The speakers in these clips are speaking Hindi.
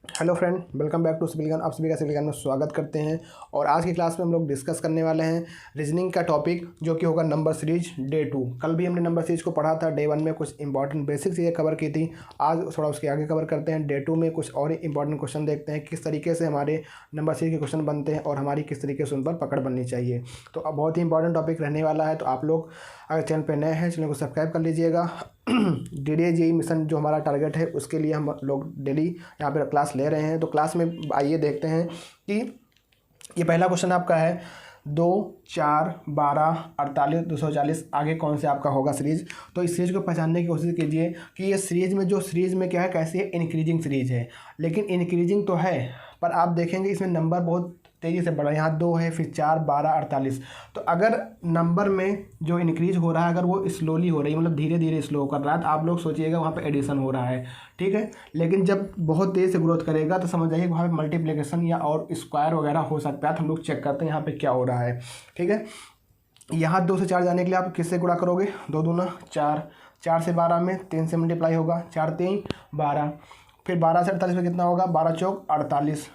Hello friend, welcome back to civil Gyan. आप सभी का सिविल ज्ञान में स्वागत करते हैं। और आज की क्लास में हम लोग डिस्कस करने वाले हैं रीजनिंग का टॉपिक, जो कि होगा नंबर सीरीज डे 2। कल भी हमने नंबर सीरीज को पढ़ा था। डे 1 में कुछ इंपॉर्टेंट बेसिक चीज़ें कवर की थी। आज थोड़ा उसके आगे कवर करते हैं। डे 2 में कुछ और इंपॉर्टेंट क्वेश्चन देखते हैं, किस तरीके से हमारे नंबर सीरीज के क्वेश्चन बनते हैं और हमारी किस तरीके से उन पर पकड़ बननी चाहिए। तो अब बहुत ही इंपॉर्टेंट टॉपिक रहने वाला है। तो आप लोग अगर चैनल पर नए हैं, चैनल को सब्सक्राइब कर लीजिएगा। DDA मिशन जो हमारा टारगेट है, उसके लिए हम लोग डेली यहाँ पर क्लास ले रहे हैं। तो क्लास में आइए देखते हैं कि ये पहला क्वेश्चन आपका है 2, 4, 12, 48, 240 आगे कौन से आपका होगा सीरीज। तो इस सीरीज को पहचानने की कोशिश कीजिए कि ये सीरीज में क्या है, कैसी है, इंक्रीजिंग सीरीज है। लेकिन इंक्रीजिंग तो है, पर आप देखेंगे इसमें नंबर बहुत तेज़ी से बढ़ा है। यहाँ 2 है, फिर 4, 12, 48। तो अगर नंबर में जो इंक्रीज हो रहा है, अगर वो स्लोली हो रही है, मतलब धीरे धीरे स्लो कर रहा है, तो आप लोग सोचिएगा वहाँ पे एडिशन हो रहा है, ठीक है। लेकिन जब बहुत तेज़ से ग्रोथ करेगा तो समझ जाइए वहाँ पे मल्टीप्लिकेशन या और स्क्वायर वगैरह हो सकता है। तो हम लोग चेक करते हैं यहाँ पे क्या हो रहा है, ठीक है। यहाँ 2 से 4 जाने के लिए आप किससे गुणा करोगे? 2 दूना 4, 4 से 12 में 3 से मल्टीप्लाई होगा, 4 3 12। फिर 12 से 48 में कितना होगा? 12 चौक 48।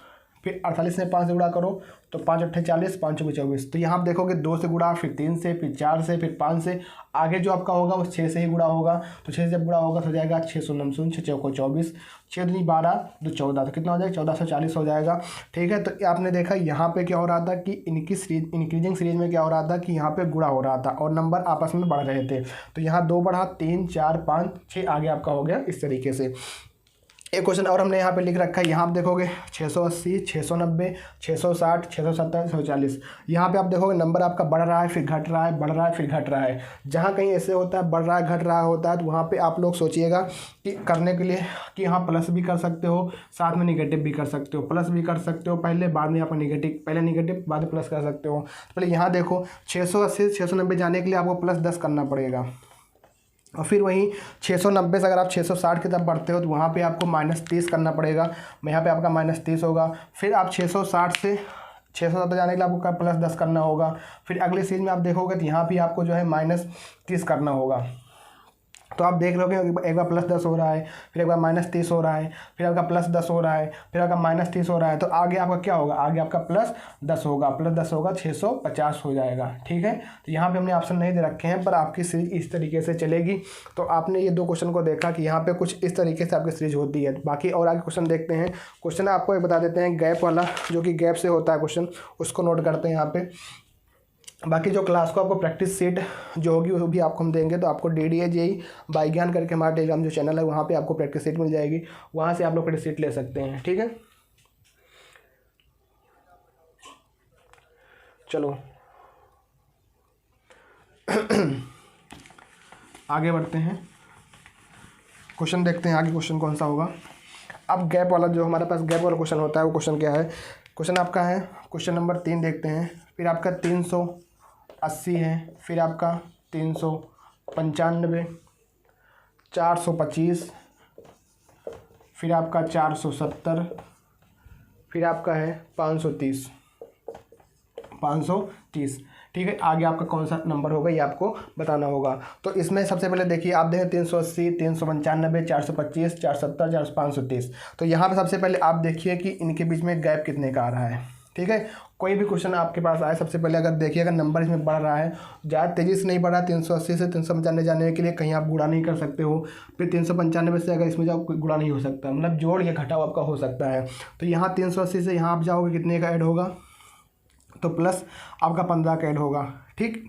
फिर 48 से 5 से गुणा करो तो 5 अट्ठे 40, 5 चौके 24। तो यहाँ आप देखोगे 2 से गुणा, फिर 3 से, फिर 4 से, फिर 5 से। आगे जो आपका होगा वो 6 से ही गुणा होगा। तो 6 से जब गुणा होगा तो हो जाएगा 6 9 0, 6 चौको 24, 6 दूनी 12, 2 14। तो कितना हो जाएगा? 1440 हो जाएगा, ठीक है। तो आपने देखा यहाँ पे क्या हो रहा था कि इनकी सीरीज, इंक्रीजिंग सीरीज में क्या हो रहा था कि यहाँ पे गुणा हो रहा था और नंबर आपस में बढ़ रहे थे। तो यहाँ 2 बढ़ा, 3 4 5 6 आगे आपका हो गया इस तरीके से। एक क्वेश्चन और हमने यहाँ पे लिख रखा है। यहाँ आप देखोगे 680, 690, 660, 670, 640। यहाँ पे आप देखोगे नंबर आपका बढ़ रहा है, फिर घट रहा है, बढ़ रहा है, फिर घट रहा है। जहाँ कहीं ऐसे होता है बढ़ रहा है, घट रहा होता है, तो वहाँ पे आप लोग सोचिएगा कि करने के लिए कि यहाँ प्लस भी कर सकते हो, साथ में निगेटिव भी कर सकते हो। प्लस भी कर सकते हो पहले, बाद में आप निगेटिव, पहले निगेटिव बाद में प्लस कर सकते हो। तो पहले यहाँ देखो 680 से 690 जाने के लिए आपको प्लस 10 करना पड़ेगा। और फिर वहीं 690 से अगर आप 660 की तरफ बढ़ते हो तो वहाँ पे आपको -30 करना पड़ेगा। यहाँ पे आपका -30 होगा। फिर आप 660 से 670 जाने के लिए आपको प्लस 10 करना होगा। फिर अगली सीरीज में आप देखोगे तो यहाँ भी आपको जो है -30 करना होगा। तो आप देख लोगे एक बार प्लस 10 हो रहा है, फिर एक बार -30 हो रहा है, फिर आपका प्लस 10 हो रहा है, फिर आपका -30 हो रहा है। तो आगे आपका क्या होगा? आगे आपका प्लस 10 होगा, प्लस 10 होगा 650 हो जाएगा, ठीक है। तो यहाँ पे हमने ऑप्शन नहीं दे रखे हैं, पर आपकी सीरीज इस तरीके से चलेगी। तो आपने ये 2 क्वेश्चन को देखा कि यहाँ पे कुछ इस तरीके से आपकी सीरीज होती है। बाकी और आगे क्वेश्चन देखते हैं। क्वेश्चन आपको एक बता देते हैं गैप वाला, जो कि गैप से होता है क्वेश्चन, उसको नोट करते हैं यहाँ पे। बाकी जो क्लास को आपको प्रैक्टिस सीट जो होगी वो भी आपको हम देंगे। तो आपको DDA बाई ज्ञान करके हमारा टेलीग्राम जो चैनल है, वहाँ पे आपको प्रैक्टिस सीट मिल जाएगी। वहाँ से आप लोग प्रैक्टिस सीट ले सकते हैं, ठीक है। चलो आगे बढ़ते हैं, क्वेश्चन देखते हैं आगे क्वेश्चन कौन सा होगा। अब गैप वाला जो हमारे पास गैप वाला क्वेश्चन होता है, वो क्वेश्चन क्या है? क्वेश्चन आपका है क्वेश्चन नंबर 3 देखते हैं। फिर आपका 380 है, फिर आपका 395, 425, फिर आपका 470, फिर आपका है 530, 530, ठीक है। आगे आपका कौन सा नंबर होगा ये आपको बताना होगा। तो इसमें सबसे पहले देखिए, आप देखें 380, 395, 425, 470, 530। तो यहाँ पे सबसे पहले आप देखिए कि इनके बीच में गैप कितने का आ रहा है, ठीक है। कोई भी क्वेश्चन आपके पास आए, सबसे पहले अगर देखिए अगर नंबर इसमें बढ़ रहा है, ज़्यादा तेज़ी से नहीं बढ़ा, 380 से 395 जाने के लिए कहीं आप गुणा नहीं कर सकते हो। फिर 395 से अगर इसमें जाओ, कोई गुणा नहीं हो सकता, मतलब जोड़ या घटाव आपका हो सकता है। तो यहाँ 380 से यहाँ आप जाओगे, कितने का ऐड होगा? तो प्लस आपका 15 का ऐड होगा, ठीक।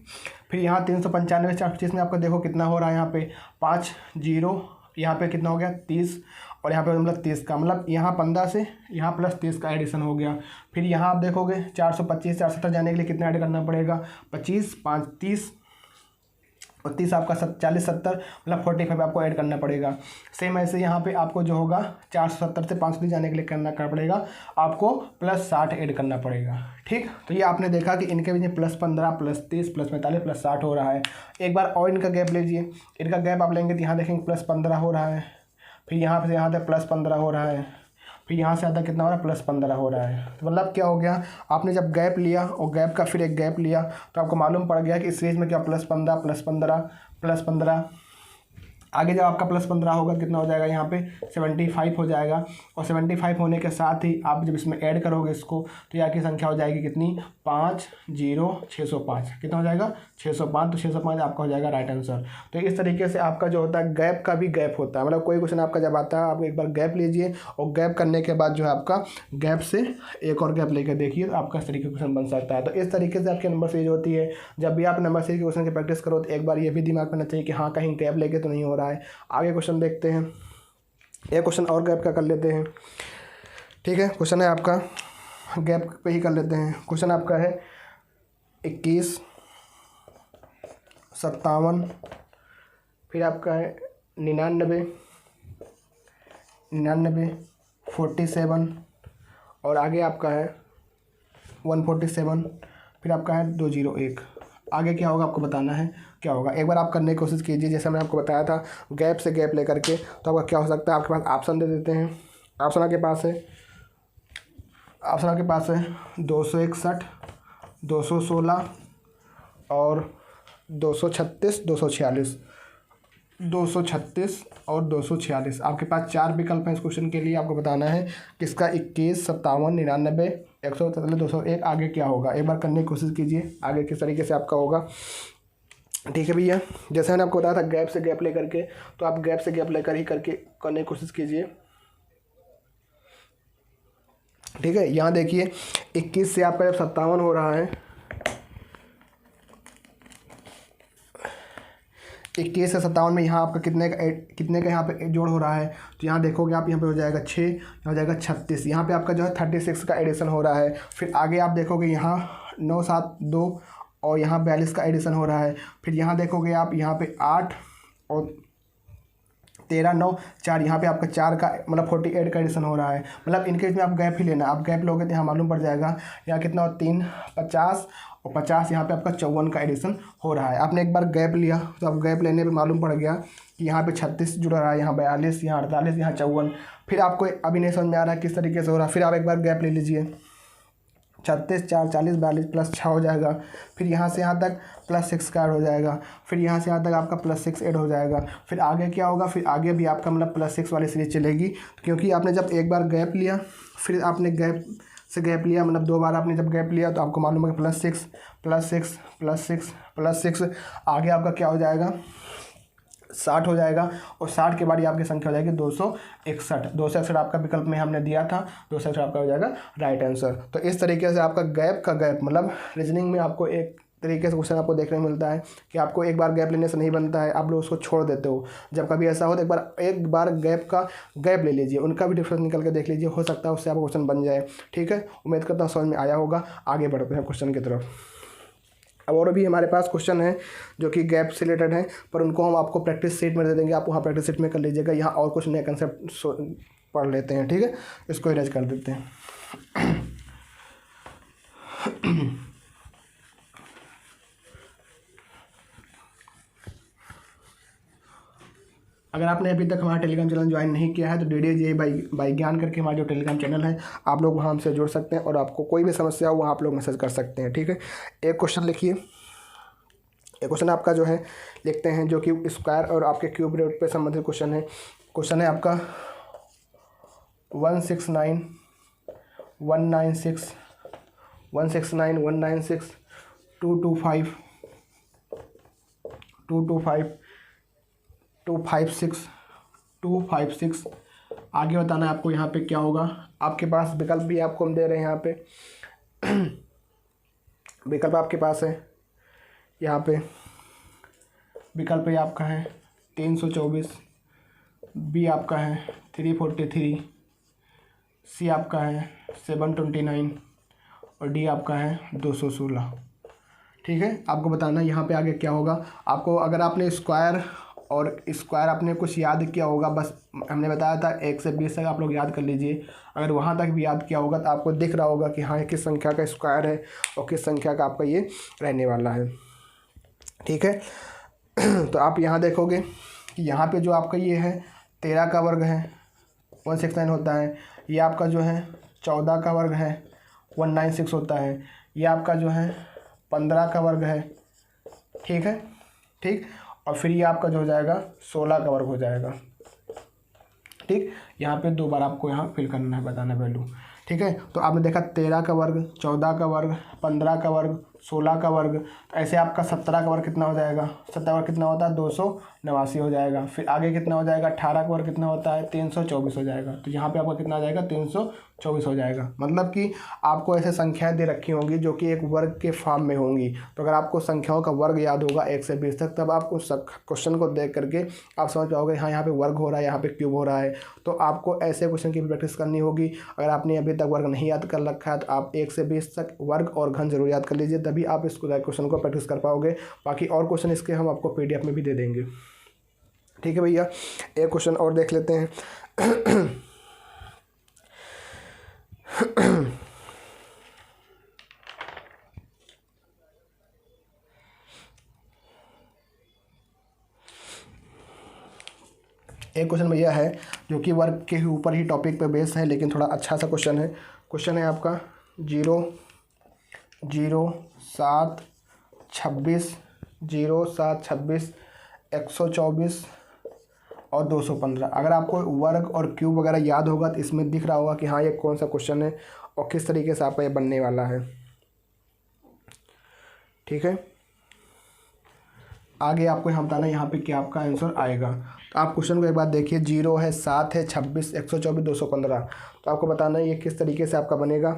फिर यहाँ 395 से 425 में आपका देखो कितना हो रहा है, यहाँ पे 5 0, यहाँ पे कितना हो गया 30, और यहाँ पे मतलब 30 का, मतलब यहाँ 15 से यहाँ प्लस 30 का एडिशन हो गया। फिर यहाँ आप देखोगे 425, 470 जाने के लिए कितना ऐड करना पड़ेगा? 25, 5 30, और 30 आपका 40 70, मतलब 45 आपको ऐड करना पड़ेगा। सेम ऐसे यहाँ पे आपको जो होगा 470 से 530 जाने के लिए करना पड़ेगा, आपको प्लस 60 ऐड करना पड़ेगा, ठीक। तो ये आपने देखा कि इनके बीच में प्लस 15, प्लस 30, प्लस 45, प्लस 60 हो रहा है। एक बार और इनका गैप लीजिए। इनका गैप आप लेंगे तो यहाँ देखेंगे प्लस 15 हो रहा है, फिर यहाँ से यहाँ तक प्लस 15 हो रहा है, फिर यहाँ से आधा कितना हो रहा है? प्लस 15 हो रहा है। तो मतलब क्या हो गया, आपने जब गैप लिया और गैप का फिर एक गैप लिया, तो आपको मालूम पड़ गया कि इस सीरीज में क्या प्लस 15, प्लस 15, प्लस 15, आगे जब आपका +15 होगा कितना हो जाएगा यहाँ पे 75 हो जाएगा। और 75 होने के साथ ही आप जब इसमें ऐड करोगे इसको तो यहाँ की संख्या हो जाएगी कितनी 50605 कितना हो जाएगा 605। तो 605 आपका हो जाएगा राइट आंसर। तो इस तरीके से आपका जो होता है गैप का भी गैप होता है, मतलब कोई क्वेश्चन आपका जब आता है आप एक बार गैप लीजिए और गैप करने के बाद जो है आपका गैप से एक और गैप लेकर देखिए तो आपका इस तरीके का क्वेश्चन बन सकता है। तो इस तरीके से आपकी नंबर सीरीज होती है। जब भी आप नंबर सीरीज के क्वेश्चन की प्रैक्टिस करो तो एक बार ये भी दिमाग में आना चाहिए कि हाँ कहीं गैप लेके तो नहीं हो रहा है। आगे क्वेश्चन देखते हैं, एक क्वेश्चन और गैप का कर लेते हैं। ठीक है, क्वेश्चन है आपका गैप पे ही कर लेते हैं। क्वेश्चन आपका है 21, 57, फिर आपका है 99, 47 और आगे आपका है 147, फिर आपका है 201। आगे क्या होगा आपको बताना है क्या होगा। एक बार आप करने की कोशिश कीजिए, जैसे मैंने आपको बताया था गैप से गैप लेकर के। तो आपका क्या हो सकता है, आपके पास ऑप्शन दे देते हैं। ऑप्शन आपके पास है 261, 216 और 236, 246, 236 और 246। आपके पास 4 विकल्प हैं इस क्वेश्चन के लिए। आपको बताना है किसका 21, 57, 99, 143, 201 आगे क्या होगा। एक बार करने की कोशिश कीजिए आगे किस तरीके से आपका होगा। ठीक है भैया, जैसे मैंने आपको बताया था गैप से गैप लेकर के, तो आप गैप से गैप लेकर ही करके करने की कोशिश कीजिए। ठीक है, यहाँ देखिए 21 से आपका जब 57 हो रहा है, 21 से 57 में यहाँ आपका कितने का यहाँ पे जोड़ हो रहा है। तो यहाँ देखोगे आप, यहाँ पे हो जाएगा 6, यहाँ हो जाएगा 36, यहाँ पे आपका जो है 36 का एडिशन हो रहा है। फिर आगे आप देखोगे यहाँ 9, 7, 2 और यहाँ 42 का एडिशन हो रहा है। फिर यहाँ देखोगे आप, यहाँ पे 8 और 13, 9, 4, यहाँ पे आपका 4 का मतलब 48 का एडिशन हो रहा है। मतलब इनके में आप गैप ही लेना, आप गैप लोगे तो यहाँ मालूम पड़ जाएगा यहाँ कितना हो 3, 50 और 50, यहाँ पे आपका 54 का एडिशन हो रहा है। आपने एक बार गैप लिया तो आप गैप लेने पे मालूम पड़ गया कि यहाँ पे 36 जुड़ा रहा है, यहाँ 42, यहाँ 48, यहाँ 54। फिर आपको अभी नहीं समझ में आ रहा है किस तरीके से हो रहा है। फिर आप एक बार गैप ले लीजिए, 36, 4, 40, 42 +6 हो जाएगा। फिर यहाँ से यहाँ तक +6 का ऐड हो जाएगा। फिर यहाँ से यहाँ तक आपका +6 ऐड हो जाएगा। फिर आगे क्या होगा, फिर आगे भी आपका मतलब +6 वाली सीरीज चलेगी, क्योंकि आपने जब एक बार गैप लिया फिर आपने गैप से गैप लिया, मतलब 2 बार आपने जब गैप लिया तो आपको मालूम है कि +6 +6 +6 +6 आगे आपका क्या हो जाएगा 60 हो जाएगा। और 60 के बाद ये आपकी संख्या हो जाएगी 261। 261 आपका विकल्प में हमने दिया था, 261 आपका हो जाएगा राइट आंसर। तो इस तरीके से आपका गैप का गैप मतलब रीजनिंग में आपको एक तरीके से क्वेश्चन आपको देखने को मिलता है कि आपको एक बार गैप लेने से नहीं बनता है, आप लोग उसको छोड़ देते हो। जब कभी ऐसा हो तो एक बार गैप का गैप ले लीजिए, उनका भी डिफरेंस निकल के देख लीजिए, हो सकता है उससे आपका क्वेश्चन बन जाए। ठीक है, उम्मीद करता हूँ समझ में आया होगा। आगे बढ़ते हैं क्वेश्चन की तरफ। अब और भी हमारे पास क्वेश्चन है जो कि गैप से रिलेटेड है, पर उनको हम आपको प्रैक्टिस सीट में दे देंगे, आप वहाँ प्रैक्टिस सीट में कर लीजिएगा। यहाँ और कुछ नए कंसेप्ट पढ़ लेते हैं। ठीक है, इसको इरेज कर देते हैं। अगर आपने अभी तक हमारा टेलीग्राम चैनल ज्वाइन नहीं किया है तो DDJ बाई ज्ञान करके हमारा जो टेलीग्राम चैनल है आप लोग वहाँ हमसे जुड़ सकते हैं और आपको कोई भी समस्या हो वहाँ आप लोग मैसेज कर सकते हैं। ठीक है, एक क्वेश्चन लिखिए। एक क्वेश्चन आपका जो है लिखते हैं जो कि स्क्वायर और आपके क्यूब रूट पे संबंधित क्वेश्चन है। क्वेश्चन है आपका 169, 196, 225, 256, 256। आगे बताना है आपको यहाँ पे क्या होगा। आपके पास विकल्प भी आपको हम दे रहे हैं यहाँ पे। विकल्प आपके पास है यहाँ पे, विकल्प ये आपका है 324, बी आपका है 343, सी आपका है 729 और डी आपका है 216। ठीक है, आपको बताना यहाँ पे आगे क्या होगा। आपको अगर आपने स्क्वायर आपने कुछ याद किया होगा, बस हमने बताया था 1 से 20 तक आप लोग याद कर लीजिए। अगर वहाँ तक भी याद किया होगा तो आपको दिख रहा होगा कि हाँ किस संख्या का स्क्वायर है और किस संख्या का आपका ये रहने वाला है। ठीक है, तो आप यहाँ देखोगे कि यहाँ पे जो आपका ये है 13 का वर्ग है 169 होता है। ये आपका जो है 14 का वर्ग है 196 होता है। ये आपका जो है 15 का वर्ग है। ठीक है, ठीक। और फिर ये आपका जो हो जाएगा 16 का वर्ग हो जाएगा। ठीक, यहाँ पे 2 बार आपको यहाँ फिल करना है, बताना वैल्यू। ठीक है, तो आपने देखा 13 का वर्ग, 14 का वर्ग, 15 का वर्ग, 16 का वर्ग, तो ऐसे आपका 17 का वर्ग कितना हो जाएगा, 17 का वर्ग कितना होता है 289 हो जाएगा। फिर आगे कितना हो जाएगा, 18 का वर्ग कितना होता है 324 हो जाएगा। तो यहाँ पे आपका कितना आ जाएगा 324 हो जाएगा। मतलब कि आपको ऐसे संख्याएं दे रखी होंगी जो कि एक वर्ग के फॉर्म में होंगी। तो अगर आपको संख्याओं का वर्ग याद होगा 1 से 20 तक, तब आपको क्वेश्चन को देख करके आप समझ पाओगे हाँ यहाँ पे वर्ग हो रहा है, यहाँ पे क्यूब हो रहा है। तो आपको ऐसे क्वेश्चन की प्रैक्टिस करनी होगी। अगर आपने अभी तक वर्ग नहीं याद कर रखा है तो आप 1 से 20 तक वर्ग और घन जरूर याद कर लीजिए, तभी आप इस क्वेश्चन को प्रैक्टिस कर पाओगे। बाकी और क्वेश्चन इसके हम आपको PDF में भी दे देंगे। ठीक है भैया, एक क्वेश्चन और देख लेते हैं। एक क्वेश्चन भैया है जो कि वर्ग के ऊपर ही टॉपिक पे बेस्ड है, लेकिन थोड़ा अच्छा सा क्वेश्चन है। क्वेश्चन है आपका 0, 0, 7, 26, 0, 7, 26, 124 और 215। अगर आपको वर्ग और क्यूब वगैरह याद होगा तो इसमें दिख रहा होगा कि हाँ ये कौन सा क्वेश्चन है और किस तरीके से आपका ये बनने वाला है। ठीक है, आगे आपको यहाँ बताना है यहाँ पे क्या आपका आंसर आएगा। तो आप क्वेश्चन को एक बार देखिए, 0 है, 7 है, 26, 124, 215। तो आपको बताना है ये किस तरीके से आपका बनेगा।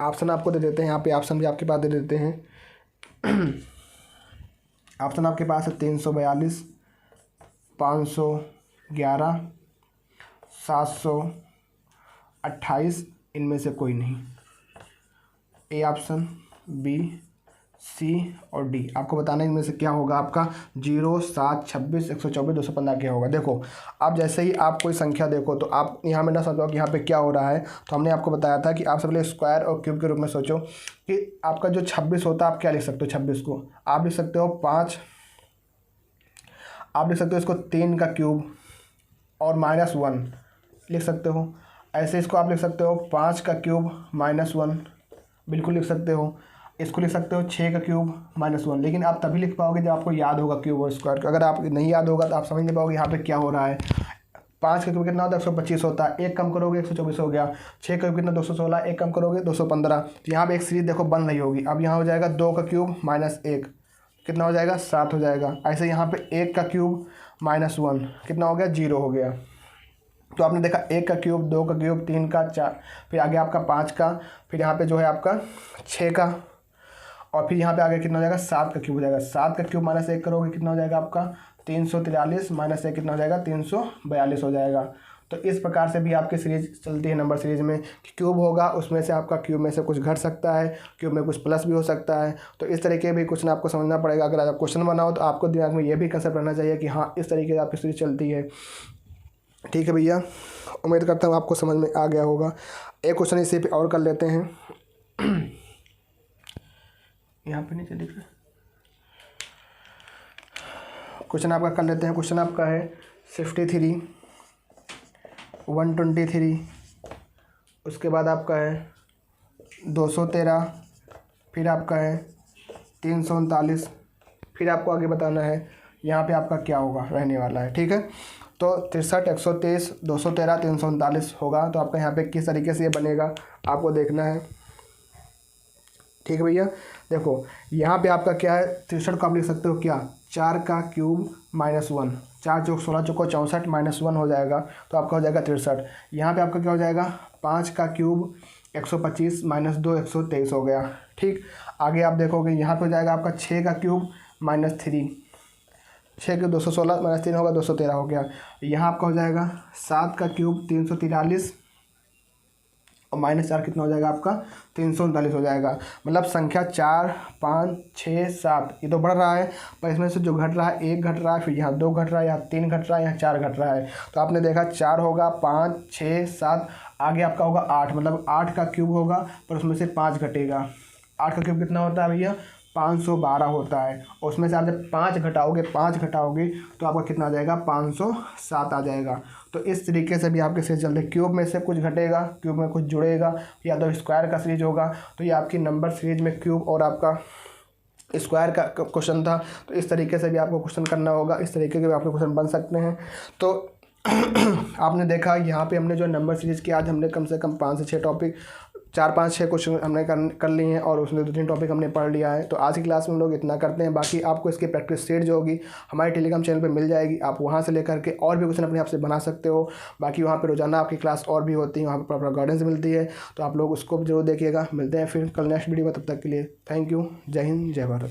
ऑप्शन आपको दे देते हैं, यहाँ पे ऑप्शन भी आपके पास दे देते हैं। ऑप्शन आपके पास है 342, 511, 728, इनमें से कोई नहीं। ए ऑप्शन, बी, सी और डी। आपको बताना है इनमें से क्या होगा आपका। 0, 7, 26, 124, 215 क्या होगा। देखो आप जैसे ही आप कोई संख्या देखो तो आप यहाँ में ना समझो कि यहाँ पे क्या हो रहा है। तो हमने आपको बताया था कि आप सबसे पहले स्क्वायर और क्यूब के रूप में सोचो कि आपका जो 26 होता है आप क्या लिख सकते हो। 26 को आप लिख सकते हो 5, आप लिख सकते हो इसको 3 का क्यूब और -1 लिख सकते हो। ऐसे इसको आप लिख सकते हो 5 का क्यूब -1 बिल्कुल लिख सकते हो। इसको लिख सकते हो 6 का क्यूब -1, लेकिन आप तभी लिख पाओगे जब आपको याद होगा क्यूब और स्क्वायर। अगर आप नहीं याद होगा तो आप समझ नहीं पाओगे यहाँ पे क्या हो रहा है। 5 का क्यूब कितना होता है 125 होता है, एक कम करोगे 124 हो गया। 6 का क्यूब कितना 216, एक कम करोगे 215। तो यहाँ पे एक सीरीज देखो बन रही होगी। अब यहाँ हो जाएगा 2 का क्यूब -1 कितना हो जाएगा 7 हो जाएगा। ऐसे यहाँ पे 1 का क्यूब -1 कितना हो गया 0 हो गया। तो आपने देखा 1 का क्यूब, 2 का क्यूब, 3 का, 4, फिर आगे आपका 5 का, फिर यहाँ पे जो है आपका 6 का, और फिर यहाँ पे आगे कितना हो जाएगा 7 का क्यूब हो जाएगा। 7 का क्यूब -1 करोगे कितना हो जाएगा आपका 343, -1 कितना हो जाएगा 342 हो जाएगा। तो इस प्रकार से भी आपकी सीरीज चलती है नंबर सीरीज में कि क्यूब होगा उसमें से आपका क्यूब में से कुछ घट सकता है, क्यूब में कुछ प्लस भी हो सकता है। तो इस तरीके भी क्वेश्चन आपको समझना पड़ेगा। अगर आप क्वेश्चन बनाओ तो आपको दिमाग में ये भी कंसेप्ट रहना चाहिए कि हाँ इस तरीके से आपकी सीरीज चलती है। ठीक है भैया, उम्मीद करता हूँ आपको समझ में आ गया होगा। एक क्वेश्चन इसी पे और कर लेते हैं। यहाँ पे नीचे लिख रहे क्वेश्चन आपका कर लेते हैं। क्वेश्चन आपका है 53, 123, उसके बाद आपका है 213, फिर आपका है 339, फिर आपको आगे बताना है यहाँ पे आपका क्या होगा रहने वाला है। ठीक है, तो 63, 123, 213, 339 होगा। तो आपका यहाँ पे किस तरीके से ये बनेगा आपको देखना है। ठीक है भैया, देखो यहाँ पे आपका क्या है 63 को आप लिख सकते हो क्या 4 का क्यूब -1, 4 चौक 16 चौको 64 -1 हो जाएगा। तो आपका हो जाएगा 63। यहाँ पे आपका क्या हो जाएगा 5 का क्यूब 125 -2 123 हो गया। ठीक, आगे आप देखोगे यहाँ पे हो जाएगा आपका 6 का क्यूब -3, 6 के 216 -3 होगा 213 हो गया। यहाँ आपका हो जाएगा 7 का क्यूब 343 और -4 कितना हो जाएगा आपका 339 हो जाएगा। मतलब संख्या 4, 5, 6, 7 ये तो बढ़ रहा है, पर इसमें से जो घट रहा है 1 घट रहा है, फिर यहाँ 2 घट रहा है, यहाँ 3 घट रहा है, यहाँ 4 घट रहा है। तो आपने देखा 4 होगा, 5, 6, 7, आगे आपका होगा 8, मतलब 8 का क्यूब होगा पर उसमें से 5 घटेगा। 8 का क्यूब कितना होता है भैया 512 होता है। और उसमें से आप जब 5 घटाओगे तो आपका कितना आ जाएगा, 507 आ जाएगा। तो इस तरीके से भी आपके सीरीज चलते हैं। क्यूब में से कुछ घटेगा, क्यूब में कुछ जुड़ेगा, या तो स्क्वायर का सीरीज होगा। तो ये आपकी नंबर सीरीज में क्यूब और आपका स्क्वायर का क्वेश्चन था। तो इस तरीके से भी आपको क्वेश्चन करना होगा, इस तरीके के भी आपके क्वेश्चन बन सकते हैं। तो आपने देखा यहाँ पे हमने जो नंबर सीरीज की आज हमने कम से कम 5 से 6 टॉपिक, 4-5-6 क्वेश्चन हमने कर लिए हैं और उसमें 2-3 टॉपिक हमने पढ़ लिया है। तो आज की क्लास में हम लोग इतना करते हैं। बाकी आपको इसकी प्रैक्टिस सेट जो होगी हमारे टेलीग्राम चैनल पे मिल जाएगी, आप वहाँ से लेकर के और भी क्वेश्चन अपने आप से बना सकते हो। बाकी वहाँ पे रोजाना आपकी क्लास और भी होती है, वहाँ पर प्रॉपर गाइडेंस मिलती है। तो आप लोग उसको जरूर देखिएगा। मिलते हैं फिर कल नेक्स्ट वीडियो में, तब तक के लिए थैंक यू। जय हिंद, जय भारत।